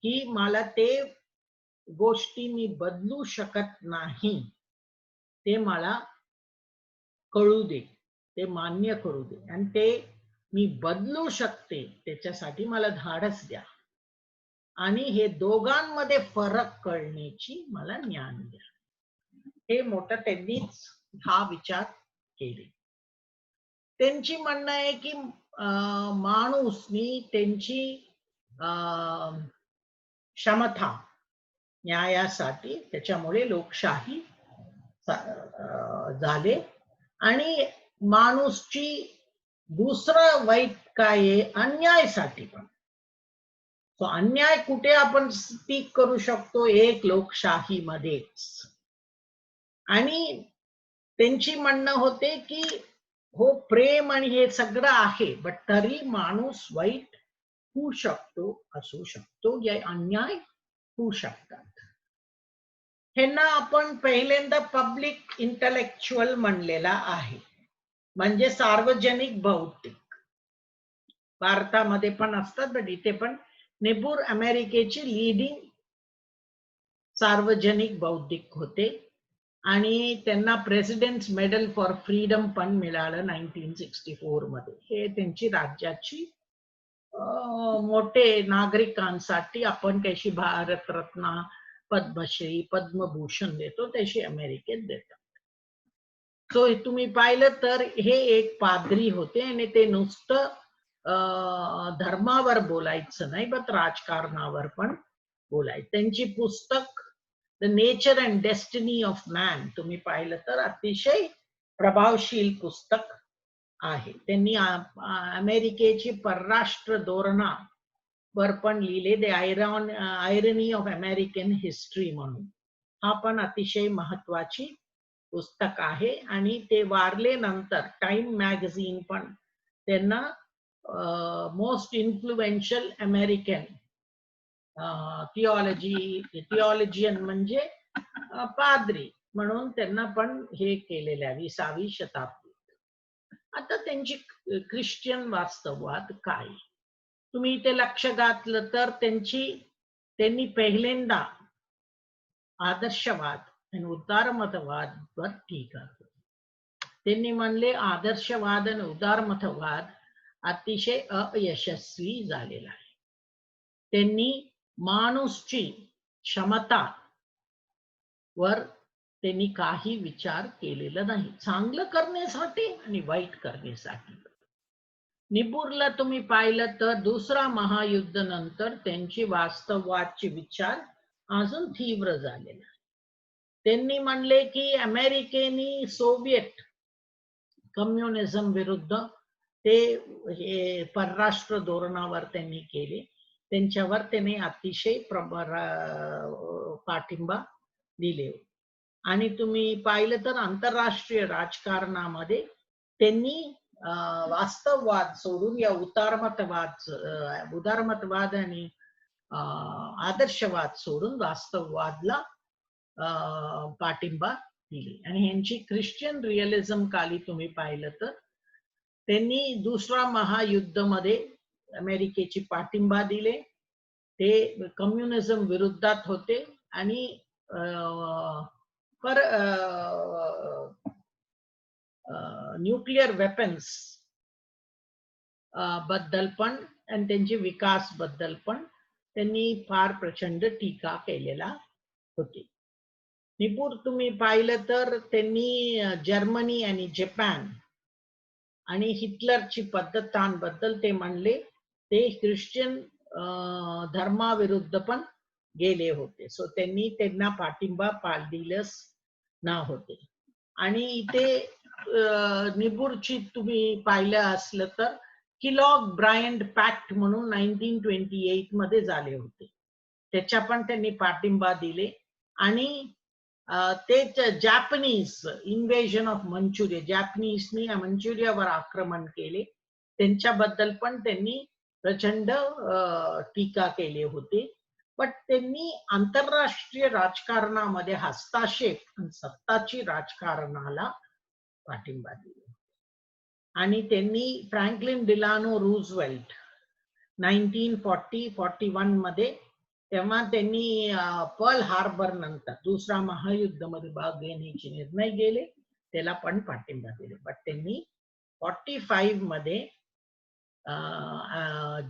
की मला ते गोष्टी मी बदलू शकत नाही ते मला कळू दे, ते मान्य करू दे आणि ते मी बदलू शकते त्याच्यासाठी मला धाडस द्या आणि हे दोघांमध्ये फरक कळण्याची मला ज्ञान द्या. हे मोठं त्यांनीच हा विचार केले. त्यांची म्हणणं आहे की माणूसनी त्यांची क्षमता न्यायासाठी त्याच्यामुळे लोकशाही झाले आणि माणूसची दुसरं वाईट काय आहे अन्यायासाठी पण. तो अन्याय कुठे आपण स्पीक करू शकतो एक लोकशाही मध्येच. आणि त्यांची म्हणणं होते की हो प्रेम आणि हे सगळं आहे बट तरी माणूस वाईट होऊ शकतो, असू शकतो, या अन्याय होऊ शकतात. ह्यांना आपण पहिल्यांदा पब्लिक इंटलेक्च्युअल म्हणलेला आहे, म्हणजे सार्वजनिक बौद्धिक. भारतामध्ये पण असतात बट इथे पण नेबूर अमेरिकेची लीडिंग सार्वजनिक बौद्धिक होते आणि त्यांना प्रेसिडेंट्स मेडल फॉर फ्रीडम पण मिळालं 1964 मध्ये. हे त्यांची राज्याची मोठे नागरिकांसाठी आपण कशी भारतरत्न, पद्मश्री, पद्मभूषण देतो तशी अमेरिकेत देतात. सो तुम्ही पाहिलं तर हे एक पाद्री होते आणि ते नुसतं धर्मावर बोलायचं नाही पण राजकारणावर पण बोलायचं. त्यांची पुस्तक the nature and destiny of man तुम्ही पाहिलं तर अतिशय प्रभावशील पुस्तक आहे. त्यांनी अमेरिकेची परराष्ट्र धोरणावर पण लिहिले द आयरनी ऑफ अमेरिकन हिस्ट्री म्हणून. हा पण अतिशय महत्वाची पुस्तक आहे आणि ते वारले नंतर टाइम मॅगझिन पण त्यांना मोस्ट इन्फ्लुएन्शियल अमेरिकन थिओलॉजियन म्हणजे पाद्री म्हणून त्यांना पण हे केलेल्या 20वी शताब्दीत. आता त्यांची ख्रिश्चन वास्तववाद काय तुम्ही इथे लक्ष घातलं तर त्यांनी पहिल्यांदा आदर्शवाद आणि उदारमतवाद वर टीका केली. त्यांनी म्हणले आदर्शवाद आणि उदारमतवाद अतिशय अयशस्वी झालेला आहे. त्यांनी माणूसची क्षमता वर त्यांनी काही विचार केलेला नाही, चांगलं करण्यासाठी आणि वाईट करण्यासाठी. निबूरला तुम्ही पाहिलं तर दुसरा महायुद्ध नंतर त्यांची वास्तववादचे विचार अजून तीव्र झालेला. त्यांनी म्हणले की अमेरिकेने सोवियत कम्युनिझम विरुद्ध ते हे परराष्ट्र धोरणावर त्यांनी केले, त्यांच्यावर त्यांनी अतिशय पाठिंबा दिले. आणि तुम्ही पाहिलं तर आंतरराष्ट्रीय राजकारणामध्ये त्यांनी वास्तववाद सोडून या उदारमतवाद आणि आदर्शवाद सोडून वास्तववादला पाठिंबा दिले. आणि यांची ख्रिश्चन रिअलिझम काली तुम्ही पाहिलं तर त्यांनी दुसरा महायुद्ध मध्ये अमेरिकेची पाठिंबा दिले, ते कम्युनिझम विरुद्धात होते आणि पर न्यूक्लिअर वेपन्स बद्दल पण आणि त्यांचे विकास बद्दल पण त्यांनी फार प्रचंड टीका केलेला होती. निपूर तुम्ही पाहिलं तर त्यांनी जर्मनी आणि जपान आणि हिटलरची पद्धतांबद्दल ते म्हणले ते ख्रिश्चन धर्माविरुद्ध पण गेले होते. सो त्यांना पाठिंबा दिलंच ना होते. आणि इथे निबूरची तुम्ही पाहिलं असलं तर किलॉग ब्रायंट पॅक्ट म्हणून 1928 मध्ये झाले होते, त्याच्या पण त्यांनी पाठिंबा दिले. आणि ते जॅपनीज इन्व्हेजन ऑफ मंचुरिया, जॅपनीजनी मंचुरियावर आक्रमण केले, त्यांच्याबद्दल पण त्यांनी प्रचंड टीका केली होती. पण त्यांनी आंतरराष्ट्रीय राजकारणामध्ये हस्तक्षेप आणि सत्ताची राजकारणाला पाठिंबा दिला. आणि त्यांनी फ्रँकलिन डिलानो रूझवेल्ट 1940-41 मध्ये, तेव्हा त्यांनी पर्ल हार्बर नंतर दुसरा महायुद्ध मध्ये भाग घेण्याचे निर्णय गेले, त्याला पण पाठिंबा दिले. पण त्यांनी 45 मध्ये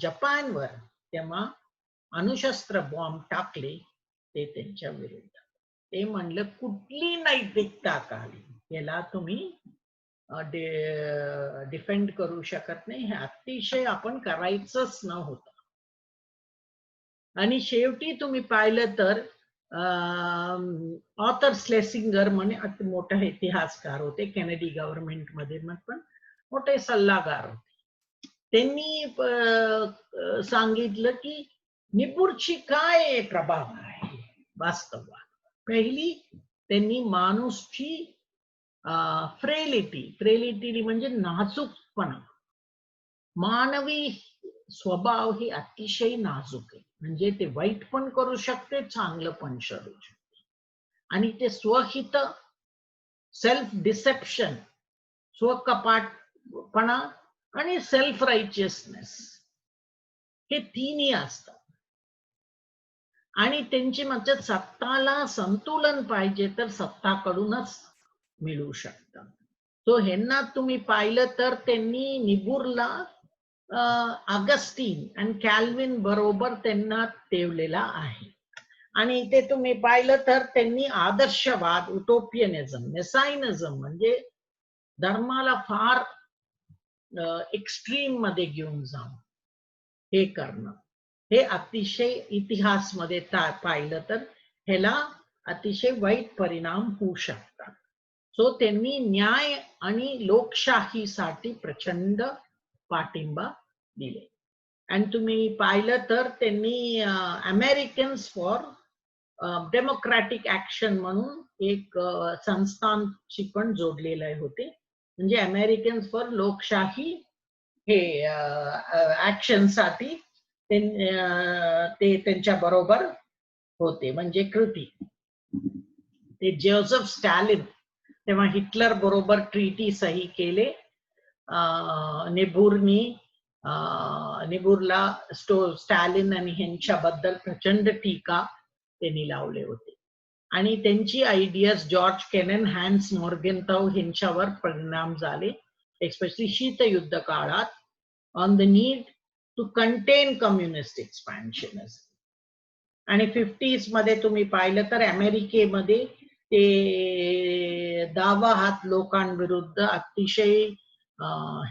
जपानवर तेव्हा अणुशस्त्र बॉम्ब टाकले, ते त्यांच्या विरुद्ध. ते म्हणलं कुठली नैतिकता काढली, याला तुम्ही डिफेंड करू शकत नाही, हे अतिशय आपण करायचंच नव्हतं. आणि शेवटी तुम्ही पाहिलं तर ऑथर स्लेसिंगर म्हणे अति मोठा इतिहासकार होते, केनेडी गव्हर्नमेंट मध्ये पण मोठे सल्लागार होते. त्यांनी सांगितलं की निपुरची काय प्रभाव आहे वास्तवात. पहिली त्यांनी माणूसची फ्रेलिटी म्हणजे नाजूकपणा, मानवी स्वभाव ही अतिशय नाजूक आहे, म्हणजे ते वाईट पण करू शकते, चांगलं पण करू शकते. आणि ते स्वहित, सेल्फ डिसेप्शन, स्वकपाटपणा आणि सेल्फ रायचियसनेस, हे तिन्ही असतात. आणि त्यांची म्हणजे सत्ताला संतुलन पाहिजे तर सत्ताकडूनच मिळू शकतं. तो ह्यांना तुम्ही पाहिलं तर त्यांनी निबुरला ऑगस्टीन आणि कॅल्विन बरोबर त्यांना ठेवलेला आहे. आणि ते तुम्ही पाहिलं तर त्यांनी आदर्शवाद, उटोपियनिझम, मेसायनिझम म्हणजे धर्माला फार एक्स्ट्रीम मध्ये घेऊन जाऊन हे करणं, हे अतिशय इतिहासमध्ये पाहिलं तर ह्याला अतिशय वाईट परिणाम होऊ शकतात. सो त्यांनी न्याय आणि लोकशाहीसाठी प्रचंड पाठिंबा दिले. आणि तुम्ही पाहिलं तर त्यांनी अमेरिकन्स फॉर डेमोक्रॅटिक ऍक्शन म्हणून एक संस्थांशी पण जोडलेले होते, म्हणजे अमेरिकन्स फॉर लोकशाही हे ऍक्शन साठी ते त्यांच्या बरोबर होते, म्हणजे कृती. ते जोसेफ स्टॅलिन तेव्हा हिटलर बरोबर ट्रीटी सही केले. निबुरला स्टॅलिन आणि ह्यांच्याबद्दल प्रचंड टीका त्यांनी लावले होते. आणि त्यांची ideas George Kennan, Hans Morgenthau ह्यांच्यावर परिणाम झाले, एस्पेशली शीतयुद्ध काळात, on the need to contain communist expansionism. आणि 50s मध्ये तुम्ही पाहिलं तर अमेरिकेमध्ये ते 10 हात लोकांविरुद्ध अतिशय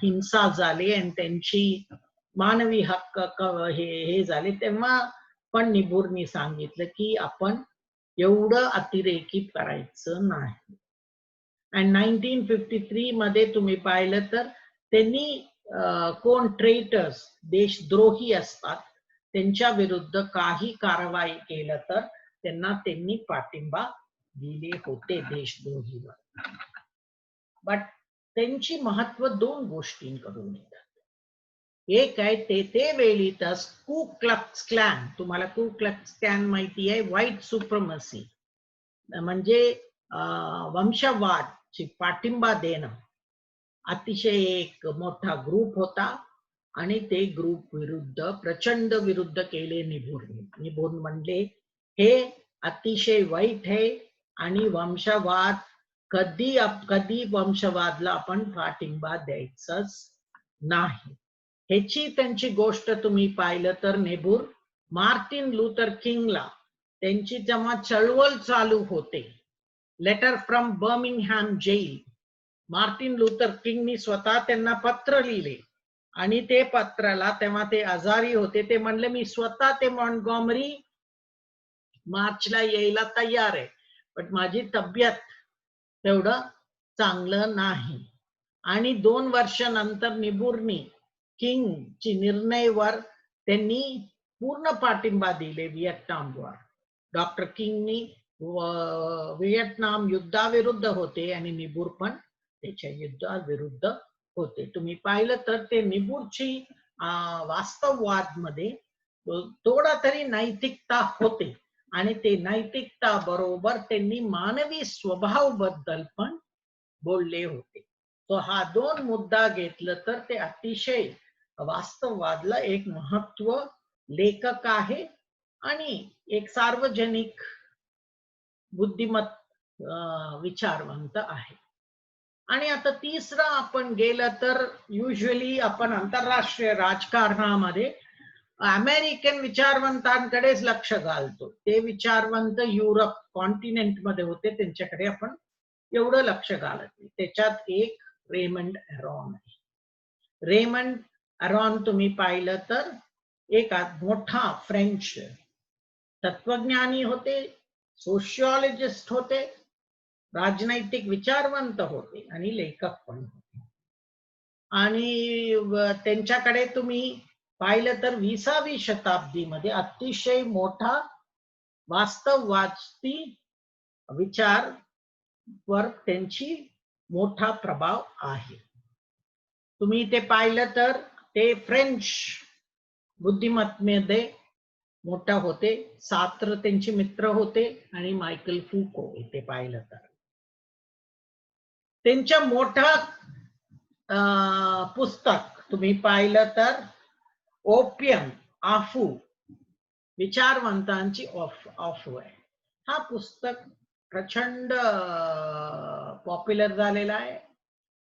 हिंसा झाली आणि त्यांची मानवी हक्क हे झाले, तेव्हा पण निबुरनी सांगितलं की आपण एवढं अतिरेकी करायचं नाही. आणि 1953 मध्ये तुम्ही पाहिलं तर त्यांनी कोण ट्रेटर्स, देशद्रोही असतात, त्यांच्या विरुद्ध काही कारवाई केलं तर त्यांनी पाठिंबा दिले होते देशद्रोहीवर. बट त्यांची महत्व 2 गोष्टींकडून येतात. एक आहे ते वेळी तर कू क्लक्स क्लॅन, तुम्हाला कू क्लक्स क्लॅन माहिती आहे, व्हाईट सुप्रमसी म्हणजे वंशवादची पाठिंबा देणं, अतिशय एक मोठा ग्रुप होता. आणि ते ग्रुप विरुद्ध प्रचंड विरुद्ध केले निबुर म्हणले हे अतिशय वाईट आहे आणि वंशवाद कधी वंशवादला आपण पाठिंबा द्यायचंच नाही. ह्याची त्यांची गोष्ट तुम्ही पाहिलं तर निबुर मार्टिन लुथर किंगला त्यांची जेव्हा चळवळ चालू होते, letter from Birmingham jail, Martin Luther किंगनी स्वतः त्यांना पत्र लिहिले आणि ते पत्राला, तेव्हा ते आजारी होते, ते म्हणले मी स्वतः ते मॉन्टगॉमरी मार्चला यायला तयार आहे, पण माझी तब्येत तेवढं चांगलं नाही. आणि 2 वर्षानंतर निबुरनी किंगची निर्णयावर त्यांनी पूर्ण पाठिंबा दिले व्हिएतनामवर. डॉक्टर किंगनी व्हिएतनाम युद्धाविरुद्ध होते आणि निबूर पण त्याच्या युद्धाविरुद्ध होते. तुम्ही पाहिलं तर ते निबूरची वास्तववाद मध्ये थोडा तरी नैतिकता होते आणि ते नैतिकता बरोबर त्यांनी मानवी स्वभाव बद्दल पण बोलले होते. तो हा दोन मुद्दा घेतलं तर ते अतिशय वास्तववादला एक महत्व लेखक आहे आणि एक सार्वजनिक बुद्धिमत्त विचारवंत आहे. आणि आता तिसरा आपण गेलं तर युजली आपण आंतरराष्ट्रीय राजकारणामध्ये अमेरिकन विचारवंतांकडेच लक्ष घालतो. ते विचारवंत युरोप कॉन्टिनेंट मध्ये होते, त्यांच्याकडे आपण एवढं लक्ष घालत नाही. त्याच्यात एक रेमंड ॲरॉन आहे. रेमंड ॲरॉन तुम्ही पाहिलं तर एक मोठा फ्रेंच तत्वज्ञानी होते, सोशियोलॉजिस्ट होते, राजनैतिक विचारवंत होते आणि लेखक पण होते. आणि त्यांच्याकडे तुम्ही पाहिलं तर 20वी शताब्दीमध्ये अतिशय मोठा वास्तववादी विचार वर त्यांची मोठा प्रभाव आहे. तुम्ही ते पाहिलं तर ते फ्रेंच बुद्धिमत्तेमध्ये मोठा होते. सात्र त्यांचे मित्र होते आणि मायकल फुको इथे पाहिलं तर त्यांच्या मोठा पुस्तक तुम्ही पाहिलं तर ओपियम आफू विचारवंतांची ऑफू आहे. हा पुस्तक प्रचंड पॉप्युलर झालेला आहे.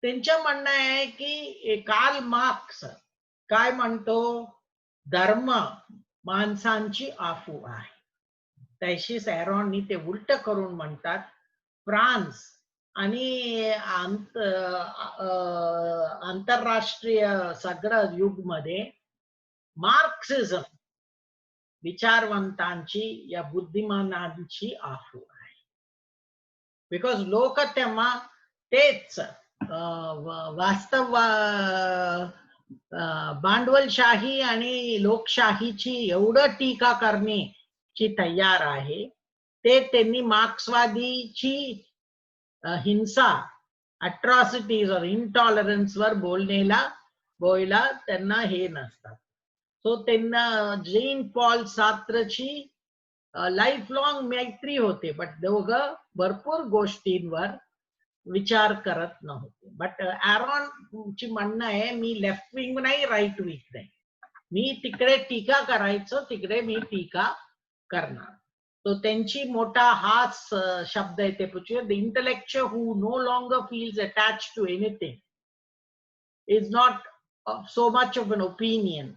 त्यांचं म्हणणं आहे की कार्ल मार्क्स काय म्हणतो, धर्म माणसांची आफू आहे. तशीच ॲरॉननी ते उलट करून म्हणतात, फ्रान्स आणि आंतरराष्ट्रीय सगळं युगमध्ये मार्क्सिझम विचारवंतांची या बुद्धिमानांची आफू आहे. बिकॉज लोक तेव्हा तेच वास्तव भांडवलशाही आणि लोकशाहीची एवढं टीका करण्याची तयार आहे. ते त्यांनी मार्क्सवादीची हिंसा, अट्रॉसिटीज और इंटॉलरन्स वर बोलायला त्यांना हे नसतात. सो त्यांना जेन पॉल सार्त्रची लाईफ लॉंग मैत्री होते, बट दोघं भरपूर गोष्टींवर विचार करत नव्हते. बट ॲरॉन ची म्हणणं आहे, मी लेफ्ट विंग नाही, राईट विंग नाही, मी तिकडे टीका करायचं, तिकडे मी टीका करणार. तो त्यांची मोठा हाच शब्द आहे ते पुढचे, the intellectual who no longer feels attached to anything is not so much of an opinion.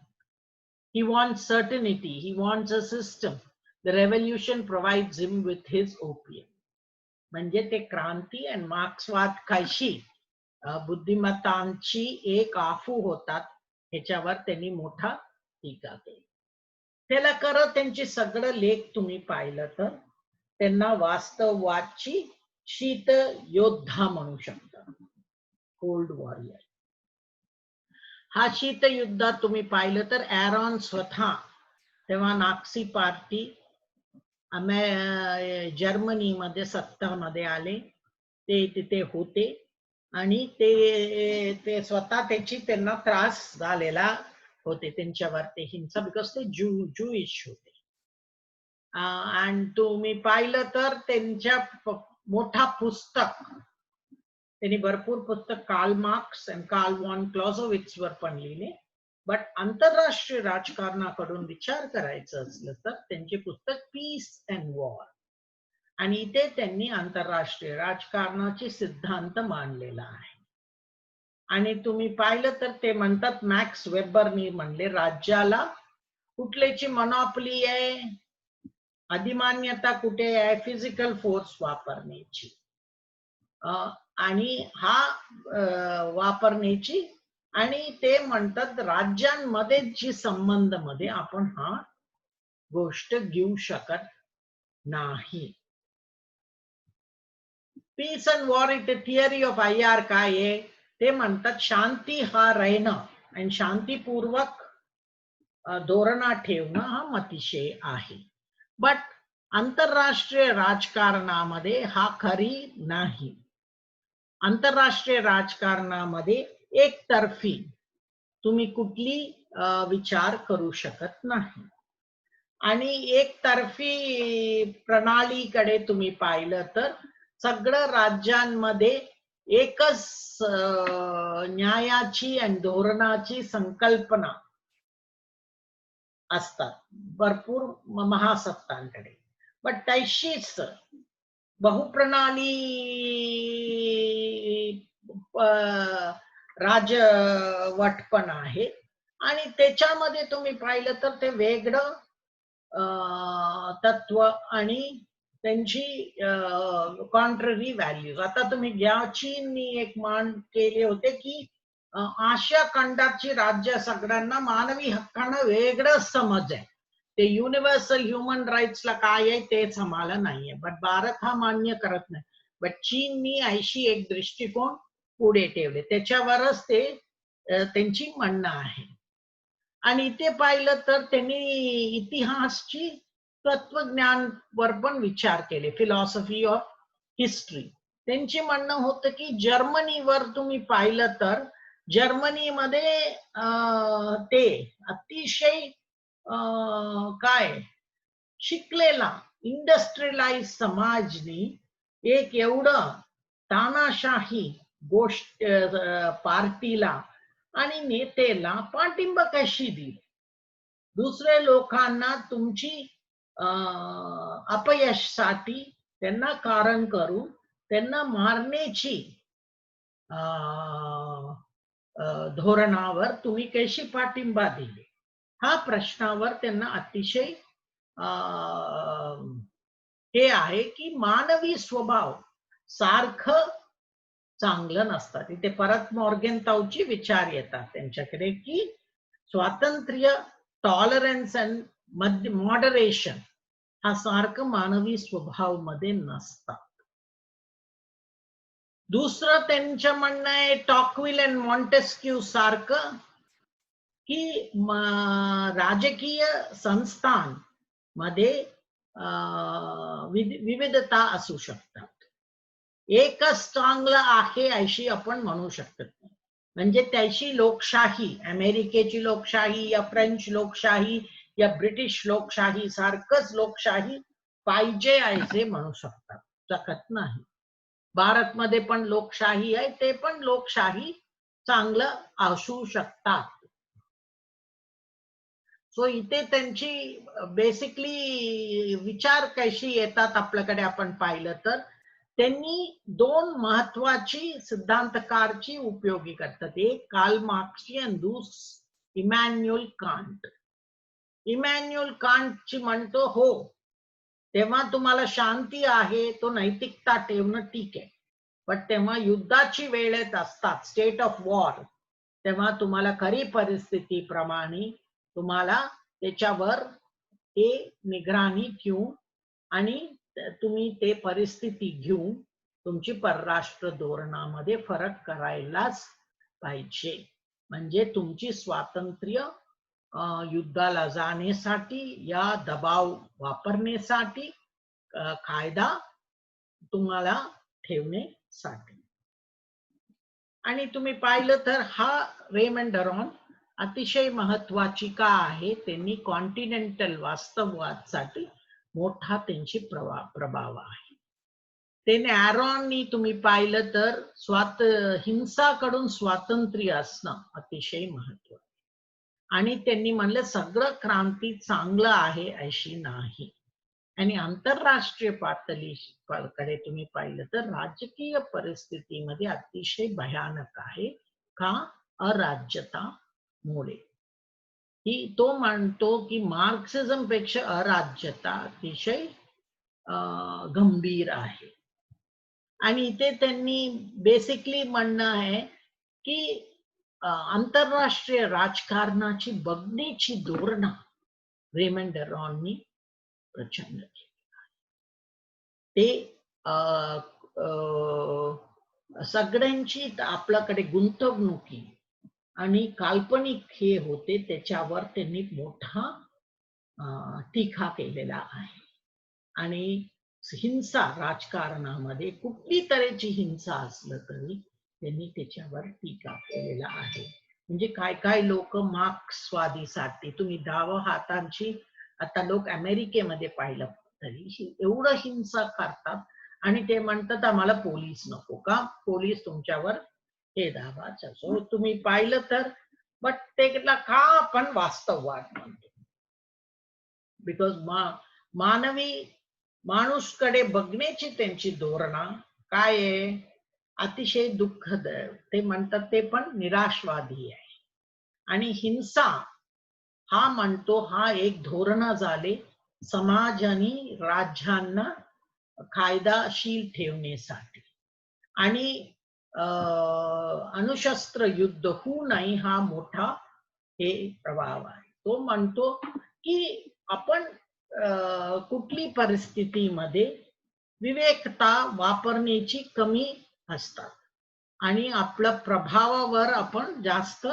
He wants certainty. He wants a system. The revolution provides him with his opium. म्हणजे ते क्रांती आणि मार्क्सवाद कशी बुद्धिमत्तांची एक आफू होतात ह्याच्यावर त्यांनी मोठा टीका केली. त्याला करत त्यांचे सगळं लेख तुम्ही पाहिलं तर त्यांना वास्तववादची शीत योद्धा म्हणू शकता, कोल्ड वॉरियर. हा शीत युद्धात तुम्ही पाहिलं तर ॲरॉन स्वतः तेव्हा नाझी पार्टी जर्मनीमध्ये सत्तामध्ये आले, ते तिथे होते आणि ते स्वतः त्याची त्यांना त्रास झालेला होते, त्यांच्यावर ते हिंसा, बिकॉज ते ज्यूइश होते. आणि तुम्ही पाहिलं तर त्यांच्या मोठा पुस्तक, त्यांनी भरपूर पुस्तक कार्ल मार्क्स आणि कार्ल वॉन क्लॉझोविट्स वर पण लिहिले. बट आंतरराष्ट्रीय राजकारणाकडून विचार करायचं असलं तर त्यांचे पुस्तक पीस अँड वॉर, आणि इथे त्यांनी आंतरराष्ट्रीय राजकारणाचे सिद्धांत मांडलेला आहे. आणि तुम्ही पाहिलं तर ते म्हणतात, मॅक्स वेबरनी म्हणले, राज्याला कुठल्याची मोनोपॉली आहे, अधिमान्यता कुठे आहे, फिजिकल फोर्स वापरण्याची, आणि हा वापरण्याची, आणि ते म्हणतात राज्यांमध्ये जी संबंध मध्ये आपण हा गोष्ट घेऊ शकत नाही. Peace and war it theory of IR काय आहे, ते म्हणतात शांती हा राहणं आणि शांतीपूर्वक धोरणा ठेवणं हा मतिशय आहे. बट आंतरराष्ट्रीय राजकारणामध्ये हा खरी नाही. आंतरराष्ट्रीय राजकारणामध्ये एकतर्फी तुम्ही कुठली विचार करू शकत नाही. आणि एकतर्फी प्रणालीकडे तुम्ही पाहिलं तर सगळं राज्यांमध्ये एकच न्यायाची आणि धोरणाची संकल्पना असतात भरपूर महासत्तांकडे. बट तशीच बहुप्रणाली राजवट पण आहे आणि त्याच्यामध्ये तुम्ही पाहिलं तर ते वेगळं तत्व आणि त्यांची कॉन्ट्ररी व्हॅल्यूज. आता तुम्ही घ्या, चीननी एक मान केले होते की आशिया खंडाची राज्य सगळ्यांना मानवी हक्कांना वेगळं समज आहे, ते युनिव्हर्सल ह्युमन राईट्सला काय आहे तेच आम्हाला नाहीये. बट भारत हा मान्य करत नाही. बट चीननी ऐशी एक दृष्टिकोन पुढे ठेवले, त्याच्यावरच ते त्यांची म्हणणं आहे. आणि इथे पाहिलं तर त्यांनी इतिहासची तत्वज्ञानवर पण विचार केले, फिलॉसॉफी ऑफ हिस्ट्री. त्यांची म्हणणं होतं की जर्मनीवर तुम्ही पाहिलं तर जर्मनीमध्ये ते अतिशय काय शिकलेला इंडस्ट्रियलाइज समाजनी एक एवढं तानाशाही गोष्ट पार्टीला आणि नेतेला पाठिंबा कशी दिली. दुसऱ्या लोकांना तुमची अपयशासाठी त्यांना कारण करून त्यांना मारण्याची धोरणावर तुम्ही कशी पाठिंबा दिले, हा प्रश्नावर त्यांना अतिशय हे आहे की मानवी स्वभाव सारखं चांगलं नसतात. इथे परत मॉर्गेनथाऊची विचार येतात त्यांच्याकडे की स्वातंत्र्य, टॉलरन्स अँड मॉडरेशन हा सारखं मानवी स्वभाव मध्ये नसतात. दुसरं त्यांचं म्हणणं आहे टॉकविल अँड मॉन्टेस्क्यू सारखं की राजकीय संस्थान मध्ये विविधता असू शकतात, एकच चांगलं आहे अशी आपण म्हणू शकत नाही. म्हणजे त्याची लोकशाही, अमेरिकेची लोकशाही या फ्रेंच लोकशाही या ब्रिटिश लोकशाही सारखंच लोकशाही पाहिजे असे म्हणू शकत नाही. भारतमध्ये पण लोकशाही आहे, ते पण लोकशाही चांगलं असू शकतात. सो इथे त्यांची बेसिकली विचार कशी येतात आपल्याकडे आपण पाहिलं तर त्यांनी दोन महत्वाची सिद्धांतकारची उपयोगी करतात, एक कार्ल मार्क्सची आणि दुसरी इमॅन्युअल कांट. इमॅन्युअल कांटची म्हणतो हो, तेव्हा तुम्हाला शांती आहे, तो नैतिकता ठेवणं ठीक आहे, पण तेव्हा युद्धाची वेळ येत असतात, स्टेट ऑफ वॉर, तेव्हा तुम्हाला खरी परिस्थितीप्रमाणे तुम्हाला त्याच्यावर ते निगराणी ठेवून आणि तुम्ही ते परिस्थिती घेऊन तुमची परराष्ट्र धोरणामध्ये फरक करायलाच पाहिजे. म्हणजे तुमची स्वातंत्र्य युद्धाला जाण्यासाठी या दबाव वापरण्यासाठी कायदा तुम्हाला ठेवण्यासाठी. आणि तुम्ही पाहिलं तर हा रेमंड डरॉन अतिशय महत्वाची का आहे, त्यांनी कॉन्टिनेंटल वास्तववादासाठी मोठा त्यांची प्रभाव आहे. त्याने ॲरॉननी तुम्ही पाहिलं तर हिंसाकडून स्वातंत्र्य असणं अतिशय महत्वाचं, आणि त्यांनी म्हणलं सगळं क्रांती चांगलं आहे अशी नाही. आणि आंतरराष्ट्रीय पातळीकडे तुम्ही पाहिलं तर राजकीय परिस्थितीमध्ये अतिशय भयानक आहे का, अराज्यतामुळे. की तो म्हणतो की मार्क्सिझम पेक्षा अराज्यता अतिशय गंभीर आहे. आणि इथे त्यांनी बेसिकली म्हणणं आहे की आंतरराष्ट्रीय राजकारणाची बघण्याची धोरणं रेमंड डरॉननी प्रचंड ते सगळ्यांची आपल्याकडे गुंतवणुकी आणि काल्पनिक हे होते, त्याच्यावर त्यांनी मोठा टीका केलेला आहे. आणि हिंसा राजकारणामध्ये कुठली तऱ्हेची हिंसा असलं तरी त्यांनी त्याच्यावर टीका केलेला आहे. म्हणजे काय काय लोक मार्क्सवादीसाठी तुम्ही 10 हातांची आता लोक अमेरिकेमध्ये पाहिलं तरी एवढं हिंसा करतात आणि ते म्हणतात आम्हाला पोलीस नको का, पोलीस तुमच्यावर हे दाबाच असो तुम्ही पाहिलं तर. बट त्याला का आपण वास्तववाद म्हणतो, बिकॉज मानवी माणूसकडे बघण्याची त्यांची धोरणा काय आहे, अतिशय दुःखद. ते म्हणतात ते पण निराशवादी आहे. आणि हिंसा हा म्हणतो हा एक धोरण झाले समाज आणि राज्यांना कायदाशील ठेवण्यासाठी. आणि अणुशस्त्र युद्ध होऊ नये हा मोठा हे प्रभाव आहे. तो म्हणतो की आपण कुठली परिस्थितीमध्ये विवेकता वापरण्याची कमी असतात आणि आपल्या प्रभावावर आपण जास्त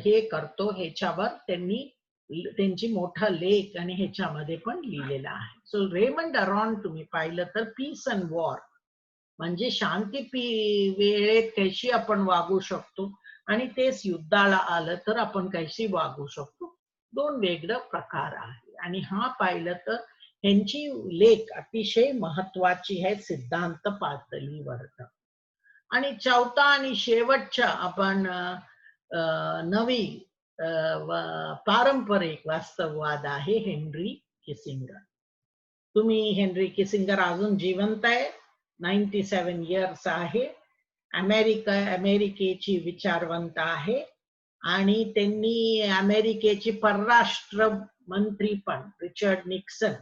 हे करतो. ह्याच्यावर त्यांची मोठा लेख आणि ह्याच्यामध्ये पण लिहिलेला आहे. सो रेमंड अरॉन तुम्ही पाहिलं तर पीस अँड वॉर म्हणजे शांती वेळेत कशी आपण वागू शकतो आणि तेच युद्धाला आलं तर आपण कशी वागू शकतो, दोन वेगळे प्रकार आहे. आणि हा पाहिलं तर यांची लेख अतिशय महत्वाची आहे सिद्धांत पातळीवर. आणि चौथा आणि शेवटच्या आपण नवी पारंपरिक वास्तववाद आहे हेनरी किसिंगर. तुम्ही हेनरी किसिंगर अजून जिवंत आहे, 97 इयर्स आहे. अमेरिकेची विचारवंत आहे आणि त्यांनी अमेरिकेची परराष्ट्र मंत्री पण रिचर्ड निक्सन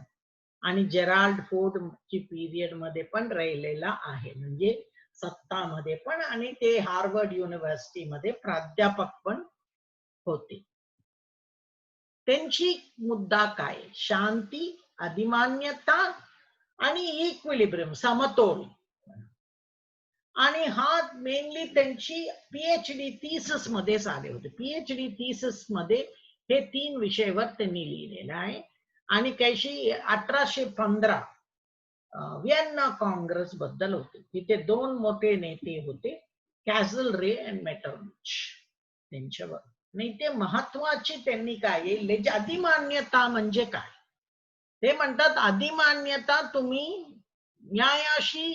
आणि जेराल्ड फोर्ड ची पिरियड मध्ये पण राहिलेला आहे, म्हणजे सत्तामध्ये पण. आणि ते हार्वर्ड युनिव्हर्सिटी मध्ये प्राध्यापक पण होते. त्यांची मुद्दा काय, शांती, अधिमान्यता आणि इक्विलिब्रियम, समतोल. आणि हा मेनली त्यांची पीएचडी थिसिस मध्ये आले होते. पीएचडी थिसिस मध्ये हे 3 विषयावर त्यांनी लिहिलेलं आहे. आणि कशी 1815 विएन्ना काँग्रेस बद्दल होते. तिथे 2 मोठे नेते होते, कॅझलरे आणि मेटरनिच, त्यांच्यावर. नाही ते महत्वाची त्यांनी काय, अधिमान्यता म्हणजे काय ते म्हणतात. अधिमान्यता तुम्ही न्यायाशी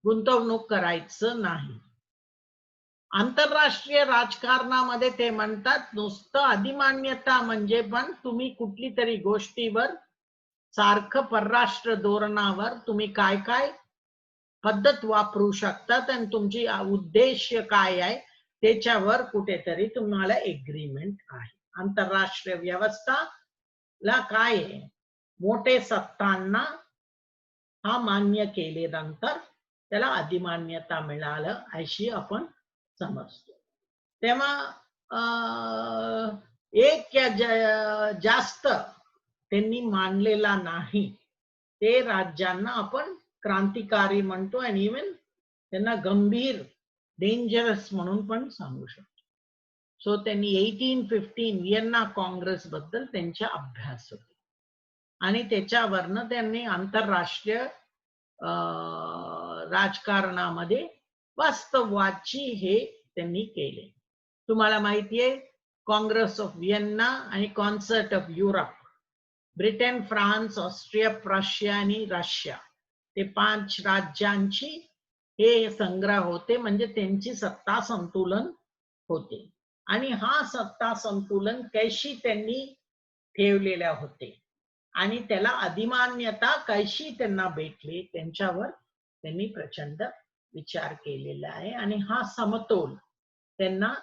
गुंतवणूक करायचं नाही. आंतरराष्ट्रीय राजकारणामध्ये ते म्हणतात नुसतं अधिमान्यता म्हणजे पण तुम्ही कुठली तरी गोष्टीवर सारखं परराष्ट्र धोरणावर तुम्ही काय काय पद्धत वापरू शकतात आणि तुमची उद्देश काय आहे त्याच्यावर कुठेतरी तुम्हाला एग्रीमेंट आहे. आंतरराष्ट्रीय व्यवस्थाला काय आहे, मोठे सत्तांना हा मान्य केल्यानंतर त्याला अधिमान्यता मिळालं अशी आपण समजतो. तेव्हा एक जास्त त्यांनी मानलेला नाही ते राज्यांना आपण क्रांतिकारी म्हणतो आणि इव्हन त्यांना गंभीर डेंजरस म्हणून पण सांगू शकतो. सो त्यांनी 1815 विएन्ना काँग्रेस बद्दल त्यांचा अभ्यास होता आणि त्याच्यावरनं त्यांनी आंतरराष्ट्रीय राजकारणामध्ये वास्तववादची हे त्यांनी केले. तुम्हाला माहिती आहे काँग्रेस ऑफ विएन्ना आणि concert of Europe, Britain, France, Austria, Prussia आणि रशिया, ते 5 राज्यांची हे संग्रह होते. म्हणजे त्यांची सत्ता संतुलन होते. आणि हा सत्ता संतुलन कशी त्यांनी ठेवलेल्या होते आणि त्याला अधिमान्यता कशी त्यांना भेटली त्यांच्यावर त्यांनी प्रचंड विचार केलेला आहे. आणि हा समतोल त्यांना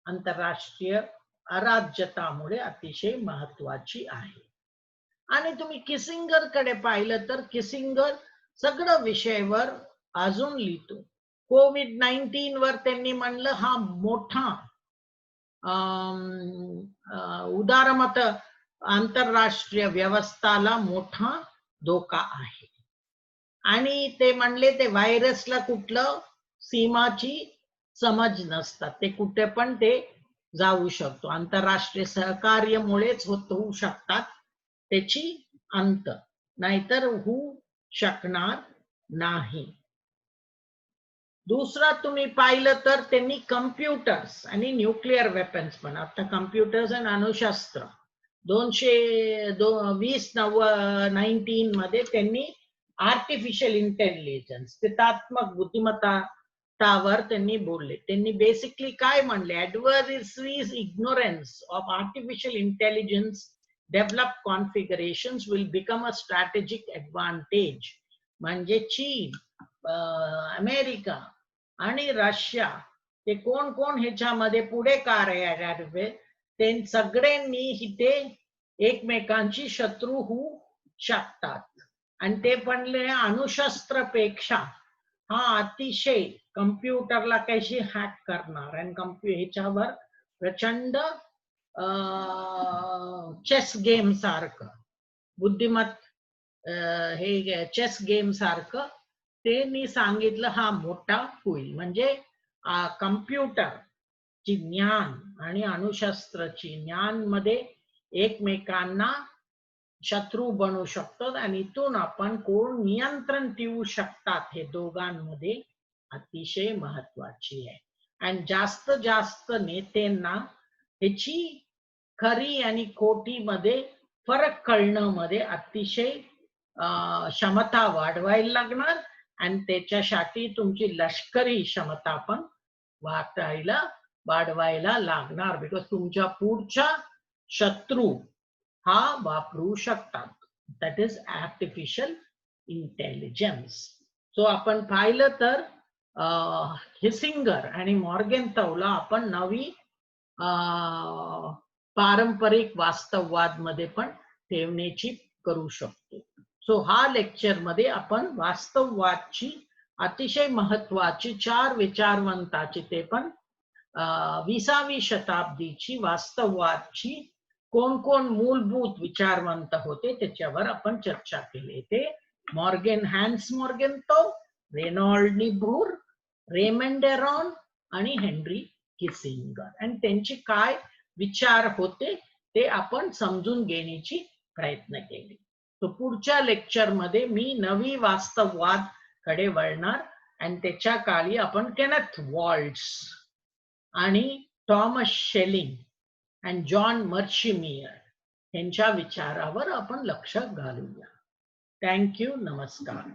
आंतरराष्ट्रीय अराज्यतामुळे अतिशय महत्वाची आहे. आणि तुम्ही किसिंगर कडे पाहिलं तर किसिंगर सगळं विषयावर अजून लिहितो. कोविड-19 वर त्यांनी म्हणलं हा मोठा उदारमत आंतरराष्ट्रीय व्यवस्थाला मोठा धोका आहे. आणि ते म्हणले ते व्हायरसला कुठलं सीमाची समज नसतात, ते कुठे पण ते जाऊ शकतो. आंतरराष्ट्रीय सहकार्यामुळेच होऊ शकतात त्याची अंत. नाहीतर होऊ शकणार नाही. दुसरा तुम्ही पाहिलं तर त्यांनी कम्प्युटर्स आणि न्यूक्लिअर वेपन्स पण, आता कम्प्युटर्स आणि अणुशस्त्र 1919 मध्ये त्यांनी आर्टिफिशियल इंटेलिजन्स, चित्रात्मक बुद्धिमत्तावर त्यांनी बोलले. त्यांनी बेसिकली काय म्हणले, adversaries ignorance of artificial intelligence develop configurations will become a strategic advantage. म्हणजे चीन, अमेरिका आणि रशिया ते कोण कोण ह्याच्यामध्ये पुढे कार्य, ते सगळ्यांनी ते एकमेकांची शत्रू होऊ शकतात. आणि ते पण अणुशस्त्रपेक्षा हा अतिशय कम्प्युटरला कशी हॅक करणार आणि ह्याच्यावर प्रचंड चेस गेम सारखं बुद्धिमत हे चेस गेम सारखं त्यांनी सांगितलं हा मोठा होईल. म्हणजे कम्प्युटरची ज्ञान आणि अणुशस्त्राची ज्ञान मध्ये एकमेकांना शत्रू बनू शकतात आणि इथून आपण कोण नियंत्रण ठेवू शकतात हे दोघांमध्ये अतिशय महत्वाची आहे. आणि जास्त जास्त नेत्यांना ह्याची खरी आणि खोटी मध्ये फरक कळणं मध्ये अतिशय क्षमता वाढवायला लागणार आणि त्याच्यासाठी तुमची लष्करी क्षमता पण वाढवायला लागणार. बिकॉज तुमच्या पुढच्या शत्रू हा वापरू शकतात. That is artificial intelligence. So आपण पाहिलं तर हिसिंगर आणि मॉर्गेनथॉला आपण नवी पारंपरिक वास्तववाद मध्ये पण ठेवण्याची करू शकतो. सो हा लेक्चर मध्ये आपण वास्तववादची अतिशय महत्वाची 4 विचारवंताची, ते पण 20वी शताब्दीची वास्तववादची कोण कोण मूलभूत विचारवंत होते त्याच्यावर आपण चर्चा केली. ते हॅन्स मॉर्गेनथॉ, रेनॉल्ड निबूर, रेमंड एरॉन आणि हेनरी किसिंगर. आणि त्यांचे काय विचार होते ते आपण समजून घेण्याची प्रयत्न केले. तर पुढच्या लेक्चर मध्ये मी नवी वास्तववाद कडे वळणार आणि त्याच्या काळी आपण केनेथ वॉल्ट्झ आणि थॉमस शेलिंग आणि जॉन मर्शिमियर यांच्या विचारावर आपण लक्ष घालूया. थँक्यू. नमस्कार.